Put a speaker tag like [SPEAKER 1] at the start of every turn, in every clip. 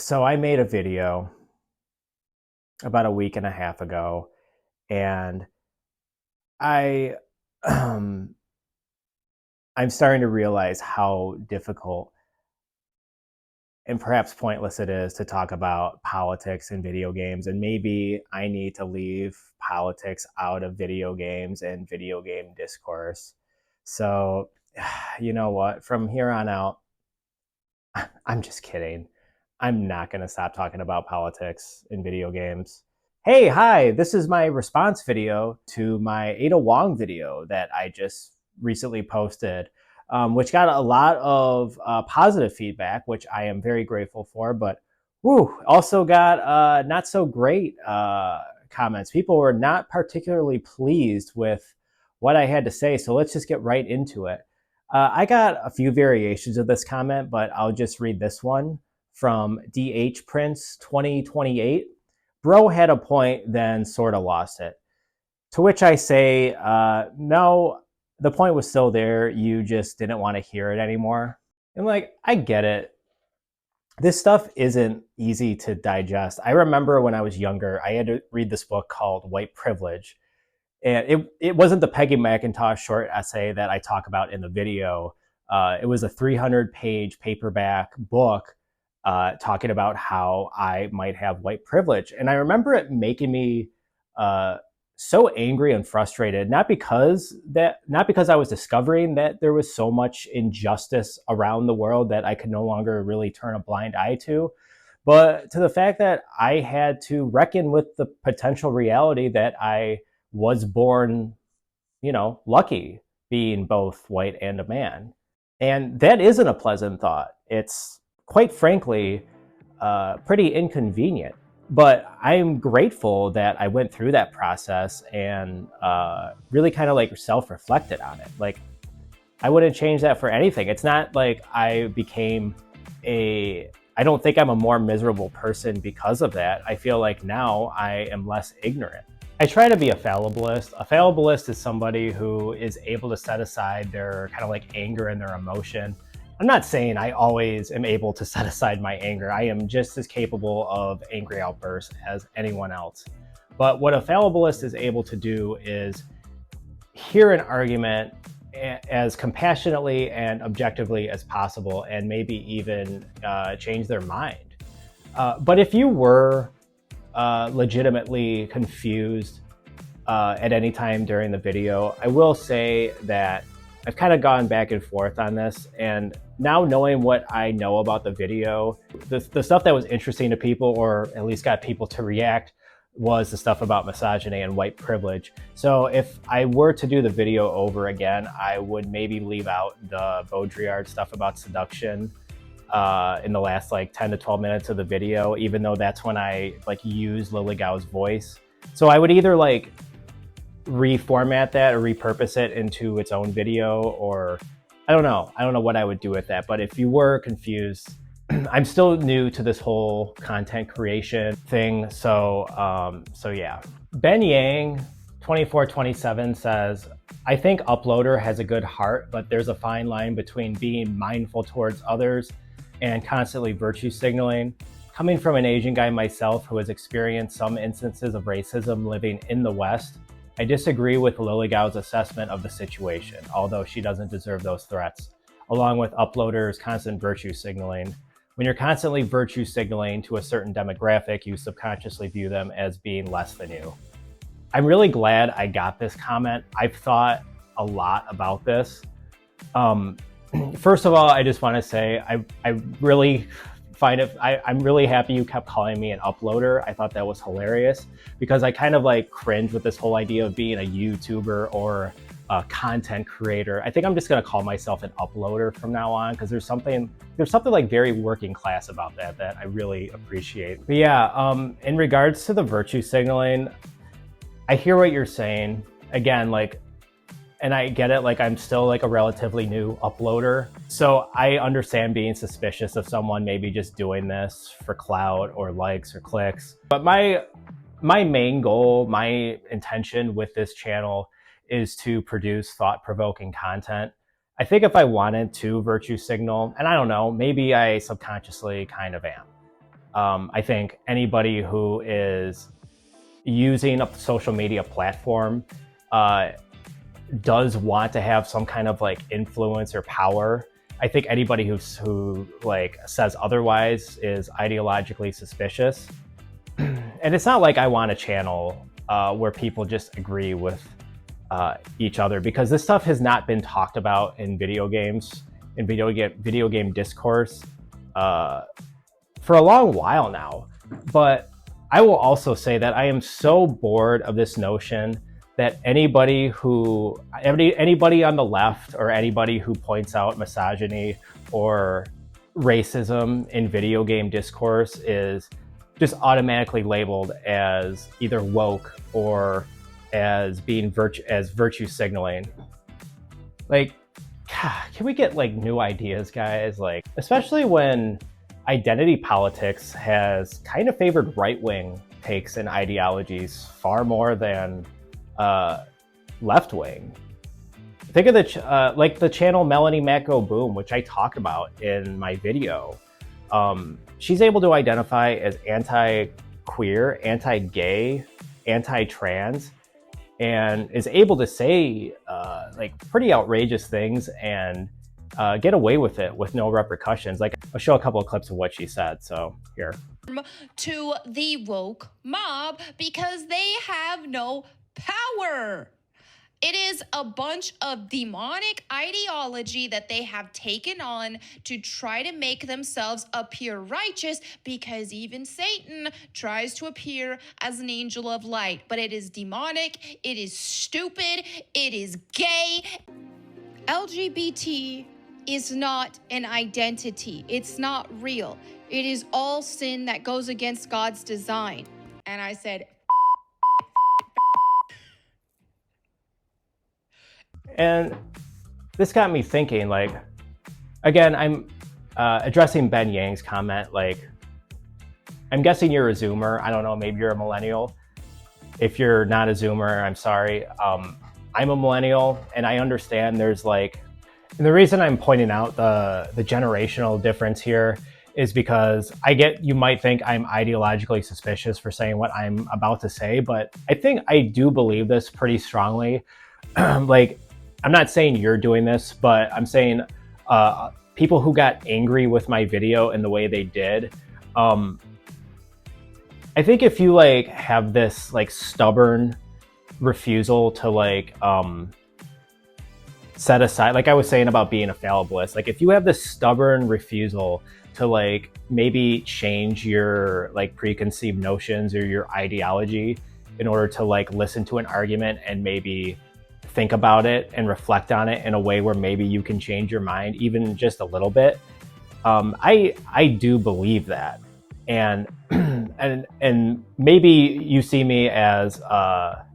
[SPEAKER 1] So I made a video about a week and a half ago, and I um, I'm starting to realize how difficult and perhaps pointless it is to talk about politics in video games, and maybe I need to leave politics out of video games and video game discourse. So, you know what? From here on out, I'm just kidding. I'm not going to stop talking about politics in video games. Hey, hi, this is my response video to my Ada Wong video that I just recently posted, which got a lot of positive feedback, which I am very grateful for, but also got not so great comments. People were not particularly pleased with what I had to say, so let's just get right into it. I got a few variations of this comment, but I'll just read this one from DH Prince 2028. Bro had a point, then sort of lost it. To which I say, no, the point was still there. You just didn't want to hear it anymore. And like, I get it. This stuff isn't easy to digest. I remember when I was younger, I had to read this book called White Privilege. And it wasn't the Peggy McIntosh short essay that I talk about in the video. It was a 300-page paperback book talking about how I might have white privilege. And I remember it making me so angry and frustrated, not because I was discovering that there was so much injustice around the world that I could no longer really turn a blind eye to, but to the fact that I had to reckon with the potential reality that I was born, lucky, being both white and a man. And that isn't a pleasant thought. It's quite frankly pretty inconvenient. But I'm grateful that I went through that process and really kind of like self-reflected on it. Like, I wouldn't change that for anything. It's not like I don't think I'm a more miserable person because of that. I feel like now I am less ignorant. I try to be a fallibilist. A fallibilist is somebody who is able to set aside their kind of like anger and their emotion. I'm not saying I always am able to set aside my anger. I am just as capable of angry outbursts as anyone else. But what a fallibilist is able to do is hear an argument as compassionately and objectively as possible, and maybe even change their mind. But if you were legitimately confused at any time during the video, I will say that I've kind of gone back and forth on this, and now knowing what I know about the video, the stuff that was interesting to people, or at least got people to react, was the stuff about misogyny and white privilege. So if I were to do the video over again, I would maybe leave out the Baudrillard stuff about seduction in the last like 10 to 12 minutes of the video, even though that's when I like use Lily Gao's voice. So I would either like reformat that or repurpose it into its own video, or I don't know what I would do with that. But if you were confused, I'm still new to this whole content creation thing. So yeah. Ben Yang 2427 says, I think Uploader has a good heart, but there's a fine line between being mindful towards others and constantly virtue signaling. Coming from an Asian guy myself who has experienced some instances of racism living in the West, I disagree with Lily Gao's assessment of the situation, although she doesn't deserve those threats, along with Uploader's constant virtue signaling. When you're constantly virtue signaling to a certain demographic, you subconsciously view them as being less than you. I'm really glad I got this comment. I've thought a lot about this. First of all, I just want to say I really I'm really happy you kept calling me an uploader. I thought that was hilarious because I kind of like cringe with this whole idea of being a YouTuber or a content creator. I think I'm just going to call myself an uploader from now on, because there's something like very working class about that I really appreciate. But yeah, in regards to the virtue signaling, I hear what you're saying. Again, like, and I get it, like I'm still like a relatively new uploader. So I understand being suspicious of someone maybe just doing this for clout or likes or clicks. But my main goal, my intention with this channel is to produce thought-provoking content. I think if I wanted to virtue signal, and I don't know, maybe I subconsciously kind of am. I think anybody who is using a social media platform uh, does want to have some kind of like influence or power. I think anybody who like says otherwise is ideologically suspicious. And it's not like I want a channel where people just agree with each other, because this stuff has not been talked about in video games, in video game discourse uh, for a long while now. But I will also say that I am so bored of this notion that anybody on the left or anybody who points out misogyny or racism in video game discourse is just automatically labeled as either woke or as being virtue signaling. Like, can we get like new ideas, guys? Like, especially when identity politics has kind of favored right-wing takes and ideologies far more than left-wing. Think of like the channel Melanie Matt Go Boom, which I talked about in my video. She's able to identify as anti-queer, anti-gay, anti-trans, and is able to say like pretty outrageous things and get away with it with no repercussions. Like, I'll show a couple of clips of what she said. So here.
[SPEAKER 2] To the woke mob because they have no power. It is a bunch of demonic ideology that they have taken on to try to make themselves appear righteous, because even Satan tries to appear as an angel of light. But it is demonic, it is stupid, it is gay. LGBT is not an identity. It's not real. It is all sin that goes against God's design. And I said,
[SPEAKER 1] and this got me thinking, like, again, I'm addressing Ben Yang's comment. Like, I'm guessing you're a Zoomer. I don't know, maybe you're a millennial. If you're not a Zoomer, I'm sorry. I'm a millennial, and I understand there's like, and the reason I'm pointing out the generational difference here is because I get, you might think I'm ideologically suspicious for saying what I'm about to say, but I think I do believe this pretty strongly. Like, I'm not saying you're doing this, but I'm saying people who got angry with my video and the way they did, I think if you like have this like stubborn refusal to like set aside, like I was saying about being a fallibilist, like if you have this stubborn refusal to like maybe change your like preconceived notions or your ideology in order to like listen to an argument and maybe think about it and reflect on it in a way where maybe you can change your mind even just a little bit, I do believe that. And and maybe you see me as a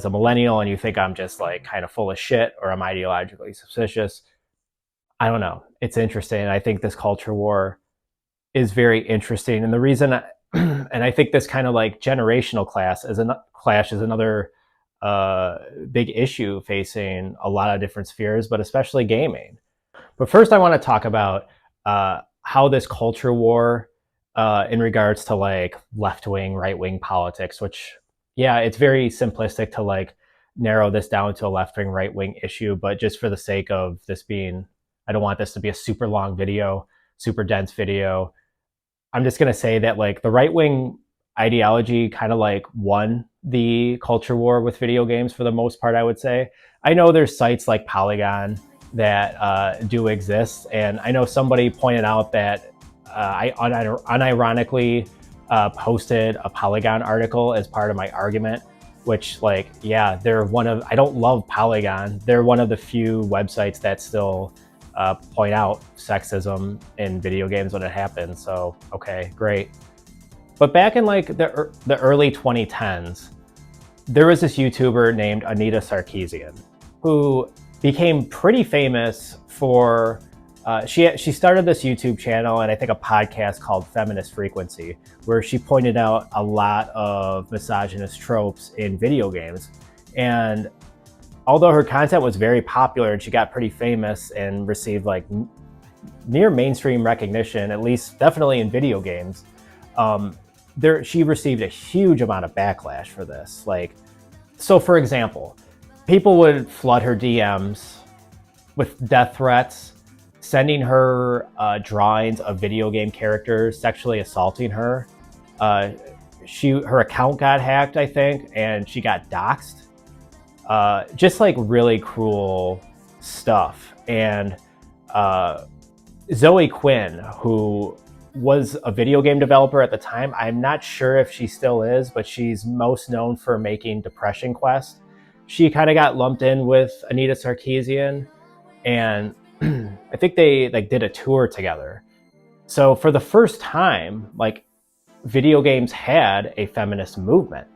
[SPEAKER 1] millennial and you think I'm just like kind of full of shit or I'm ideologically suspicious. I don't know. It's interesting. I think this culture war is very interesting. And the reason, and I think this kind of like generational clash is another big issue facing a lot of different spheres, but especially gaming. But first I want to talk about how this culture war in regards to like left-wing, right-wing politics, which, yeah, it's very simplistic to like narrow this down to a left-wing, right-wing issue, but just for the sake of this being, I don't want this to be a super long video, super dense video. I'm just going to say that like the right-wing ideology kind of like won the culture war with video games for the most part, I would say. I know there's sites like Polygon that do exist, and I know somebody pointed out that I unironically posted a Polygon article as part of my argument, which, like, yeah, they're one of, I don't love Polygon. They're one of the few websites that still point out sexism in video games when it happens. So, okay, great. But back in like the early 2010s, there was this YouTuber named Anita Sarkeesian who became pretty famous for, she started this YouTube channel and I think a podcast called Feminist Frequency, where she pointed out a lot of misogynist tropes in video games. And although her content was very popular and she got pretty famous and received like near mainstream recognition, at least definitely in video games. She received a huge amount of backlash for this. Like, so for example, people would flood her DMs with death threats, sending her drawings of video game characters sexually assaulting her. Uh, her account got hacked, I think, and she got doxxed. Just like really cruel stuff. And Zoe Quinn, who was a video game developer at the time, I'm not sure if she still is, but she's most known for making Depression Quest. She kind of got lumped in with Anita Sarkeesian, and I think they like did a tour together. So for the first time, like, video games had a feminist movement,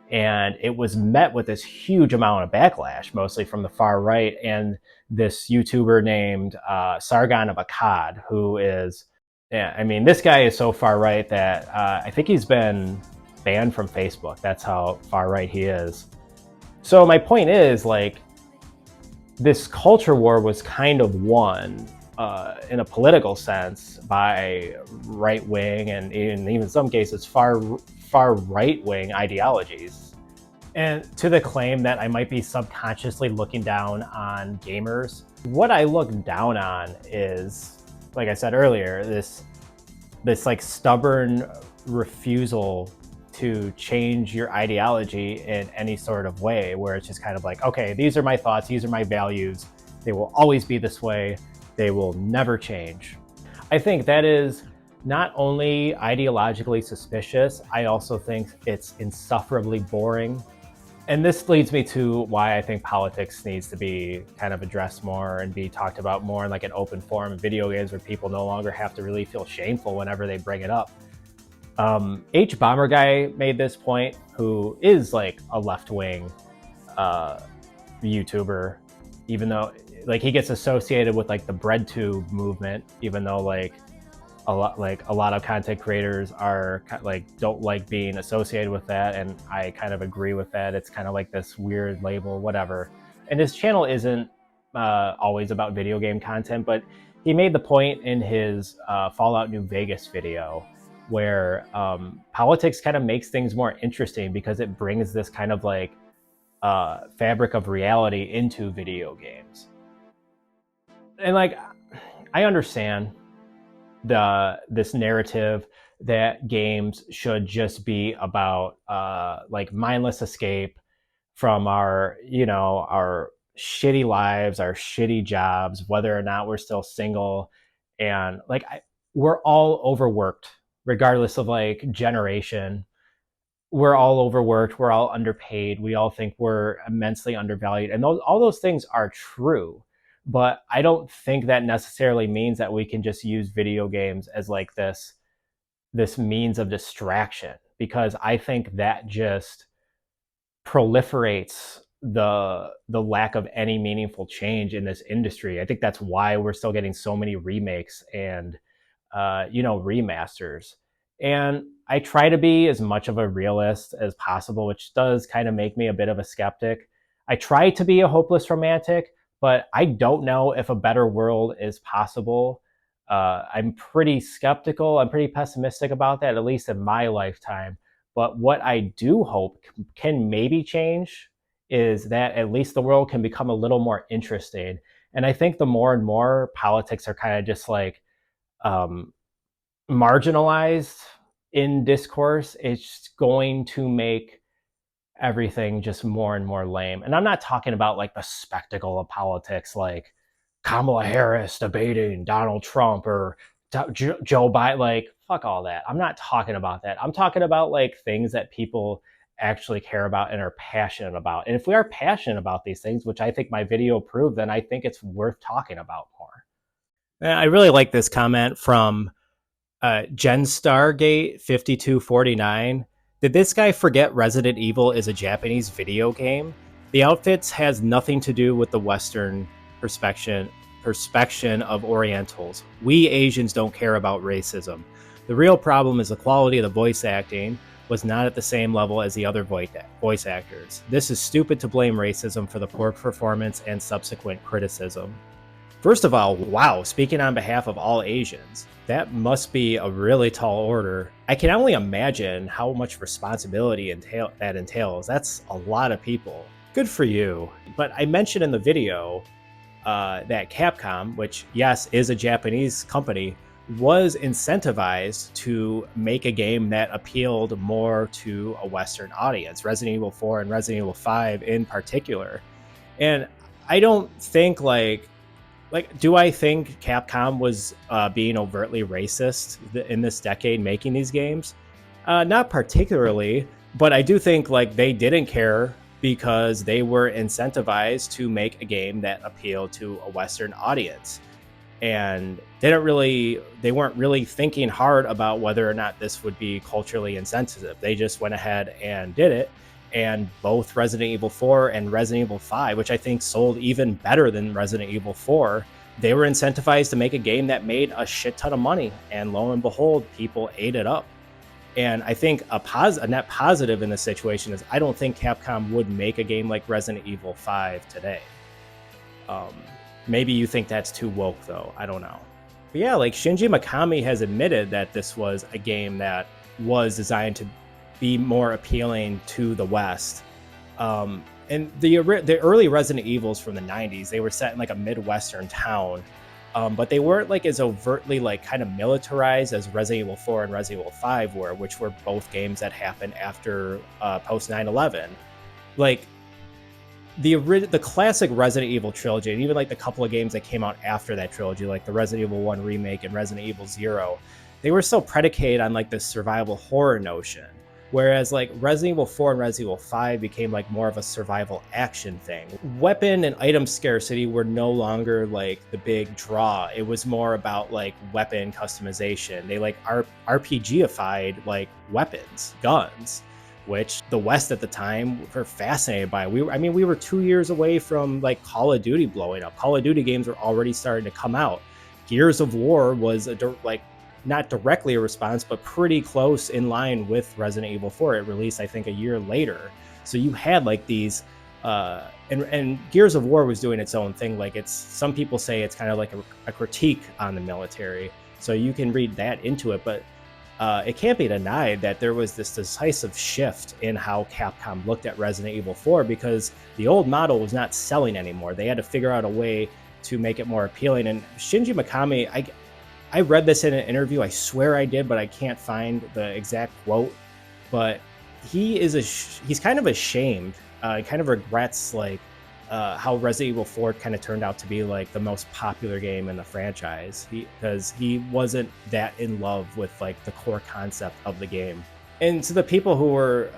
[SPEAKER 1] and it was met with this huge amount of backlash, mostly from the far right and this YouTuber named Sargon of Akkad, who is, yeah, I mean, this guy is so far right that I think he's been banned from Facebook. That's how far right he is. So my point is, like, this culture war was kind of won in a political sense by right wing and in even some cases far right wing ideologies. And to the claim that I might be subconsciously looking down on gamers, what I look down on is, like I said earlier, this like stubborn refusal to change your ideology in any sort of way, where it's just kind of like, okay, these are my thoughts, these are my values, they will always be this way, they will never change. I think that is not only ideologically suspicious, I also think it's insufferably boring. And this leads me to why I think politics needs to be kind of addressed more and be talked about more in like an open forum in video games, where people no longer have to really feel shameful whenever they bring it up. H Bomber Guy made this point, who is like a left-wing YouTuber, even though like he gets associated with like the BreadTube movement, even though like a lot of content creators are like don't like being associated with that, and I kind of agree with that. It's kind of like this weird label, whatever. And his channel isn't always about video game content, but he made the point in his Fallout New Vegas video where politics kind of makes things more interesting because it brings this kind of like fabric of reality into video games. And like, I understand this narrative that games should just be about like mindless escape from our shitty lives, our shitty jobs, whether or not we're still single. And like, we're all overworked regardless of like generation. We're all overworked, we're all underpaid, we all think we're immensely undervalued, and all those things are true. But I don't think that necessarily means that we can just use video games as like this means of distraction, because I think that just proliferates the lack of any meaningful change in this industry. I think that's why we're still getting so many remakes and remasters. And I try to be as much of a realist as possible, which does kind of make me a bit of a skeptic. I try to be a hopeless romantic, but I don't know if a better world is possible. I'm pretty skeptical. I'm pretty pessimistic about that, at least in my lifetime. But what I do hope can maybe change is that at least the world can become a little more interesting. And I think the more and more politics are kind of just like marginalized in discourse, it's going to make everything just more and more lame. And I'm not talking about like the spectacle of politics, like Kamala Harris debating Donald Trump or Joe Biden. Like, fuck all that. I'm not talking about that. I'm talking about like things that people actually care about and are passionate about. And if we are passionate about these things, which I think my video proved, then I think it's worth talking about more. And I really like this comment from Gen Stargate 5249. Did this guy forget Resident Evil is a Japanese video game? The outfits has nothing to do with the Western perspection of Orientals. We Asians don't care about racism. The real problem is the quality of the voice acting was not at the same level as the other voice actors. This is stupid to blame racism for the poor performance and subsequent criticism. First of all, wow, speaking on behalf of all Asians, that must be a really tall order. I can only imagine how much responsibility that entails. That's a lot of people. Good for you. But I mentioned in the video that Capcom, which, yes, is a Japanese company, was incentivized to make a game that appealed more to a Western audience, Resident Evil 4 and Resident Evil 5 in particular. And I don't think do I think Capcom was being overtly racist in this decade making these games? Not particularly, but I do think they didn't care because they were incentivized to make a game that appealed to a Western audience. And they weren't really thinking hard about whether or not this would be culturally insensitive. They just went ahead and did it. And both Resident Evil 4 and Resident Evil 5, which I think sold even better than Resident Evil 4, they were incentivized to make a game that made a shit ton of money. And lo and behold, people ate it up. And I think a net positive in this situation is I don't think Capcom would make a game like Resident Evil 5 today. Maybe you think that's too woke, though. I don't know. But yeah, Shinji Mikami has admitted that this was a game that was designed to be more appealing to the West. And the early Resident Evils from the 90s, they were set in a Midwestern town. But they weren't as overtly kind of militarized as Resident Evil 4 and Resident Evil 5 were, which were both games that happened after post 9/11. The classic Resident Evil trilogy, and even the couple of games that came out after that trilogy, like the Resident Evil 1 remake and Resident Evil 0, they were so predicated on this survival horror notion. Whereas Resident Evil 4 and Resident Evil 5 became more of a survival action thing. Weapon and item scarcity were no longer the big draw. It was more about weapon customization. They RPG-ified weapons, guns, which the West at the time were fascinated by. We were 2 years away from Call of Duty blowing up. Call of Duty games were already starting to come out. Gears of War was not directly a response, but pretty close in line with Resident Evil 4. It released, I think, a year later. So you had these, and Gears of War was doing its own thing. Some people say it's kind of a critique on the military. So you can read that into it, but it can't be denied that there was this decisive shift in how Capcom looked at Resident Evil 4 because the old model was not selling anymore. They had to figure out a way to make it more appealing. And Shinji Mikami, I read this in an interview. I swear I did, but I can't find the exact quote. But he's kind of ashamed. Kind of regrets how Resident Evil 4 kind of turned out to be the most popular game in the franchise. Because he wasn't that in love with the core concept of the game. And to the people who were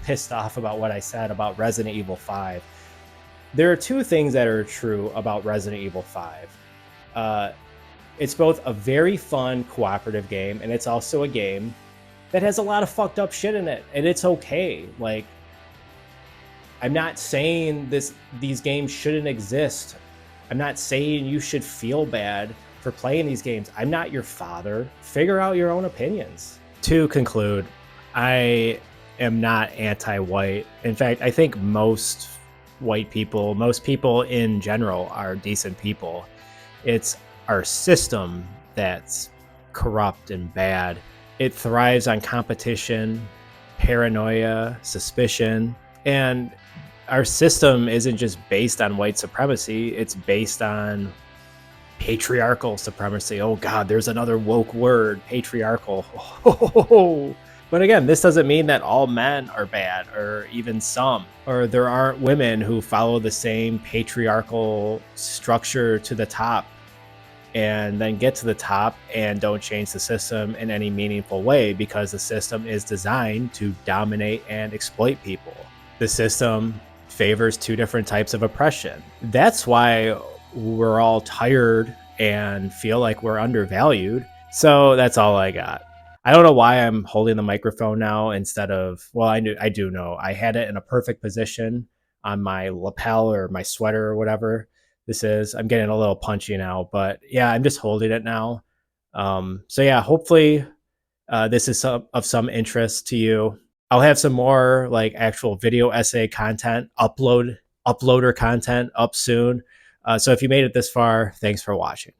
[SPEAKER 1] pissed off about what I said about Resident Evil 5, there are two things that are true about Resident Evil 5. It's both a very fun cooperative game, and it's also a game that has a lot of fucked up shit in it, and it's okay. I'm not saying these games shouldn't exist. I'm not saying you should feel bad for playing these games. I'm not your father. Figure out your own opinions. To conclude, I am not anti-white. In fact, I think most people in general are decent people. It's our system that's corrupt and bad. It thrives on competition, paranoia, suspicion, and our system isn't just based on white supremacy, it's based on patriarchal supremacy. Oh God, there's another woke word, patriarchal. But again, this doesn't mean that all men are bad, or even some, or there aren't women who follow the same patriarchal structure to the top and then get to the top and don't change the system in any meaningful way because the system is designed to dominate and exploit people. The system favors two different types of oppression. That's why we're all tired and feel like we're undervalued. So that's all I got. I don't know why I'm holding the microphone now instead of, well, I do know. I had it in a perfect position on my lapel or my sweater or whatever this is. I'm getting a little punchy now, but yeah, I'm just holding it now. So yeah, hopefully this is of some interest to you. I'll have some more actual video essay content, uploader content up soon. So if you made it this far, thanks for watching.